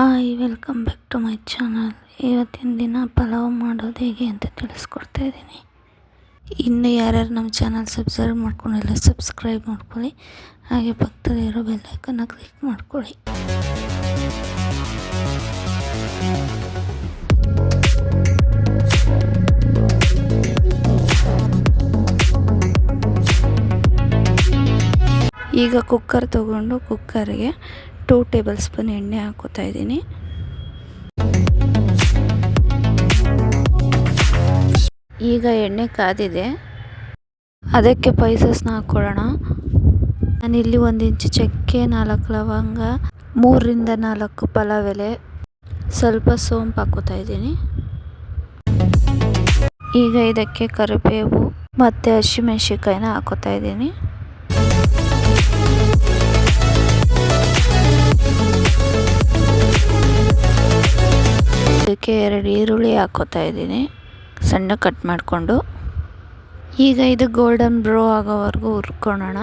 Hi, welcome back to my channel. ಇವತ್ತಿನ ದಿನ ಪಲಾವ್ ಮಾಡೋದು ಹೇಗೆ ಅಂತ ತಿಳಿಸ್ಕೊಡ್ತಾ ಇದ್ದೀನಿ. ಇನ್ನು ಯಾರ್ಯಾರು ನಮ್ಮ ಚಾನಲ್ ಸಬ್ಸ್ಕ್ರೈಬ್ ಮಾಡ್ಕೊಂಡಿಲ್ಲ ಸಬ್ಸ್ಕ್ರೈಬ್ ಮಾಡ್ಕೊಳ್ಳಿ, ಹಾಗೆ ಪಕ್ಕದಲ್ಲಿರೋ ಬೆಲ್ ಐಕನ್ನ ಕ್ಲಿಕ್ ಮಾಡ್ಕೊಳ್ಳಿ. ಈಗ ಕುಕ್ಕರ್ ತೊಗೊಂಡು ಕುಕ್ಕರ್ಗೆ 2 ಟೇಬಲ್ ಸ್ಪೂನ್ ಎಣ್ಣೆ ಹಾಕೋತಾ ಇದ್ದೀನಿ. ಈಗ ಎಣ್ಣೆ ಕಾದಿದೆ, ಅದಕ್ಕೆ ಸ್ಪೈಸಸ್ನ ಹಾಕ್ಕೊಳ್ಳೋಣ. ನಾನಿಲ್ಲಿ 1 ಇಂಚು ಚಕ್ಕೆ, 4 ಲವಂಗ, 3 ರಿಂದ 4 ಪಲಾವ್ ಎಲೆ, ಸ್ವಲ್ಪ ಸೋಂಪು ಹಾಕೋತಾ ಇದ್ದೀನಿ. ಈಗ ಇದಕ್ಕೆ ಕರಿಬೇವು ಮತ್ತು ಹಸಿಮೆಣಸಿನ್ಕಾಯಿನ ಹಾಕೋತಾ ಇದ್ದೀನಿ. ಇದಕ್ಕೆ 2 ಈರುಳ್ಳಿ ಹಾಕೋತಾ ಇದ್ದೀನಿ, ಸಣ್ಣ ಕಟ್ ಮಾಡಿಕೊಂಡು. ಈಗ ಇದು ಗೋಲ್ಡನ್ ಬ್ರೌ ಆಗೋವರೆಗೂ ಹುರ್ಕೊಳ್ಳೋಣ.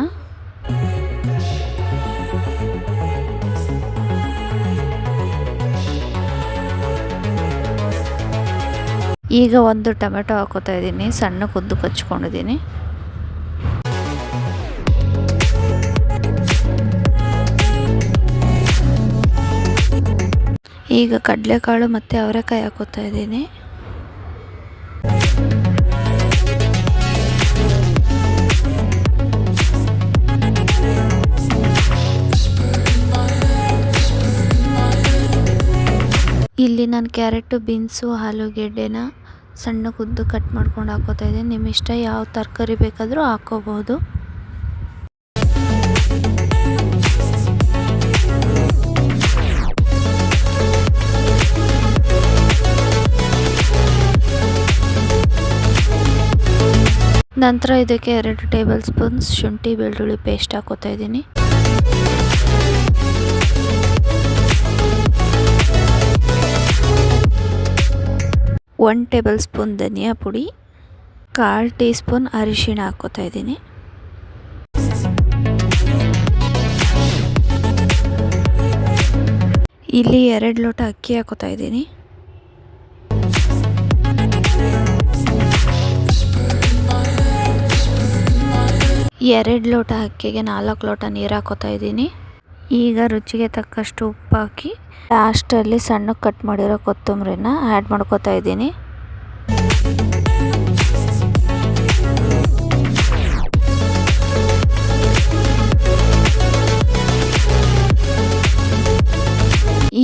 ಈಗ 1 ಟೊಮೆಟೊ ಹಾಕೋತಾ ಇದ್ದೀನಿ, ಸಣ್ಣ ಉದ್ದು ಕಚ್ಕೊಂಡಿದ್ದೀನಿ. ಈಗ ಕಡಲೆಕಾಳು ಮತ್ತು ಅವರೆಕಾಯಿ ಹಾಕೋತಾ ಇದ್ದೀನಿ. ಇಲ್ಲಿ ನಾನು ಕ್ಯಾರೆಟು, ಬೀನ್ಸು, ಆಲೂಗೆಡ್ಡೆನ ಸಣ್ಣ ಉದ್ದು ಕಟ್ ಮಾಡ್ಕೊಂಡು ಹಾಕೋತಾ ಇದ್ದೀನಿ. ನಿಮ್ಮ ಇಷ್ಟ, ಯಾವ ತರಕಾರಿ ಬೇಕಾದರೂ ಹಾಕೋಬೋದು. ನಂತರ ಇದಕ್ಕೆ 2 ಟೇಬಲ್ ಸ್ಪೂನ್ ಶುಂಠಿ ಬೆಳ್ಳುಳ್ಳಿ ಪೇಸ್ಟ್ ಹಾಕೋತಾ ಇದ್ದೀನಿ. ಒನ್ ಟೇಬಲ್ ಸ್ಪೂನ್ ಧನಿಯಾ ಪುಡಿ, 1/4 ಟೀ ಸ್ಪೂನ್ ಅರಿಶಿಣ ಹಾಕೋತಾ ಇದ್ದೀನಿ. ಇಲ್ಲಿ 2 ಲೋಟ ಅಕ್ಕಿ ಹಾಕೋತಾ ಇದ್ದೀನಿ. ಈ 2 ಲೋಟ ಅಕ್ಕಿಗೆ 4 ಲೋಟ ನೀರು ಹಾಕೋತಾ ಇದ್ದೀನಿ. ಈಗ ರುಚಿಗೆ ತಕ್ಕಷ್ಟು ಉಪ್ಪು ಹಾಕಿ ಲಾಸ್ಟಲ್ಲಿ ಸಣ್ಣ ಕಟ್ ಮಾಡಿರೋ ಕೊತ್ತಂಬರಿನ ಆ್ಯಡ್ ಮಾಡ್ಕೋತಾ ಇದ್ದೀನಿ.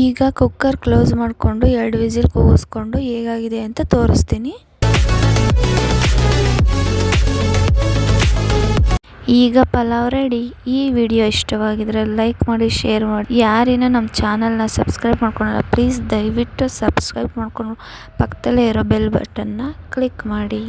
ಈಗ ಕುಕ್ಕರ್ ಕ್ಲೋಸ್ ಮಾಡಿಕೊಂಡು 2 ವಿಸಿಲ್ ಕೂಗಿಸ್ಕೊಂಡು ಹೇಗಾಗಿದೆ ಅಂತ ತೋರಿಸ್ತೀನಿ. ಈಗ ಪಲಾವ್ ರೆಡಿ. ಈ ವಿಡಿಯೋ ಇಷ್ಟವಾಗಿದ್ರೆ ಲೈಕ್ ಮಾಡಿ, ಶೇರ್ ಮಾಡಿ. ಯಾರಿನ ನಮ್ಮ ಚಾನಲ್ನ ಸಬ್ಸ್ಕ್ರೈಬ್ ಮಾಡ್ಕೊಳ್ಳಲ್ಲ ಪ್ಲೀಸ್ ದಯವಿಟ್ಟು ಸಬ್ಸ್ಕ್ರೈಬ್ ಮಾಡ್ಕೊಂಡು ಪಕ್ಕದಲ್ಲೇ ಇರೋ ಬೆಲ್ ಬಟನ್ನ ಕ್ಲಿಕ್ ಮಾಡಿ.